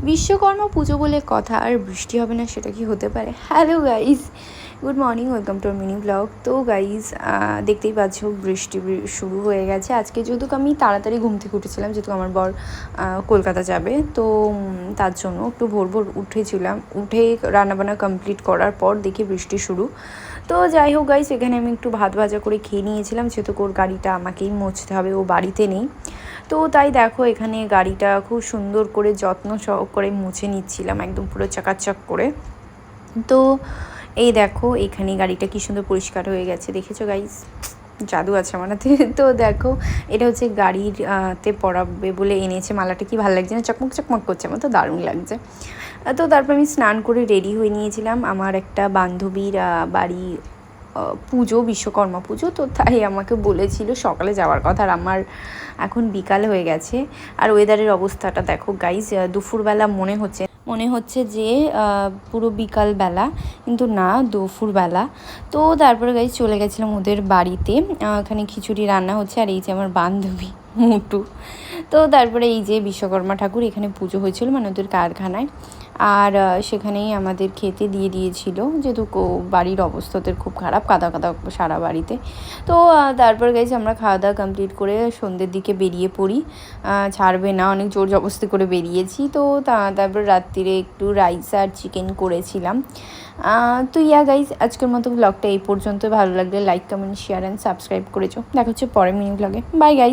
বিশ্বকর্মা পুজো বলে কথা, আর বৃষ্টি হবে না সেটা কি হতে পারে? Hello guys, good morning, welcome to mini blog. তো গাইজ দেখতেই পাচ্ছ বৃষ্টি শুরু হয়ে গেছে। আজকে যেহেতু আমি তাড়াতাড়ি ঘুম থেকে উঠেছিলাম, যেহেতু আমার বর কলকাতা যাবে, তো তার জন্য একটু ভোর ভোর উঠেছিলাম। উঠে রান্নাবান্না কমপ্লিট করার পর দেখি বৃষ্টি শুরু। তো যাই হোক গাইজ, এখানে আমি একটু ভাত ভাজা করে খেয়ে নিয়েছিলাম, যেহেতু ওর গাড়িটা আমাকেই মুছতে হবে, ও বাড়িতে নেই। তো তাই দেখো এখানে গাড়িটা খুব সুন্দর করে যত্ন সহকারে মুছে নিচ্ছিলাম, একদম পুরো চাকাচাক করে। তো এই দেখো এখানে গাড়িটা কি সুন্দর পরিষ্কার হয়ে গেছে, দেখেছো গাইস? জাদু আছে আমার হাতে। তো দেখো এটা হচ্ছে গাড়ির তে পরাবে বলে এনেছে মালাটা। কি ভালো লাগছে না, চকমক চকমক করছে, আমার তো দারুণ লাগছে। তো তারপর আমি স্নান করে রেডি হয়ে নিয়েছিলাম। আমার একটা বান্ধবীর বাড়ি পুজো, বিশ্বকর্মা পুজো, তো তাই আমাকে বলেছিল সকালে যাওয়ার কথা, আর আমার এখন বিকাল হয়ে গেছে। আর ওয়েদারের অবস্থাটা দেখো গাইজ, দুপুরবেলা মনে হচ্ছে যে পুরো বিকালবেলা, কিন্তু না, দুপুরবেলা। তো তারপরে গাইজ চলে গেছিলাম ওদের বাড়িতে। এখানে খিচুড়ি রান্না হচ্ছে, আর এই যে আমার বান্ধবী মুটু। তো তারপরে এই যে বিশ্বকর্মা ঠাকুর এখানে পুজো হয়েছিল, মানে ওদের কারখানায়, আর সেখানেই আমাদের খেতে দিয়ে দিয়েছিল, যেহেতু বাড়ির অবস্থা ওদের খুব খারাপ, কাদা কাদা সারা বাড়িতে। তো তারপর গেছি আমরা খাওয়া দাওয়া কমপ্লিট করে সন্ধ্যের দিকে বেরিয়ে পড়ি। ছাড়বে না, অনেক জোর জবরদস্তি করে বেরিয়েছি। তো তারপর রাত্রিরে একটু রাইস আর চিকেন করেছিলাম। তো গাইজ, আজকের মতো ব্লগটা এই পর্যন্ত। ভালো লাগলে like, comment, share and subscribe করেছো। দেখা হচ্ছে পরের মিনি ব্লগে। By guys.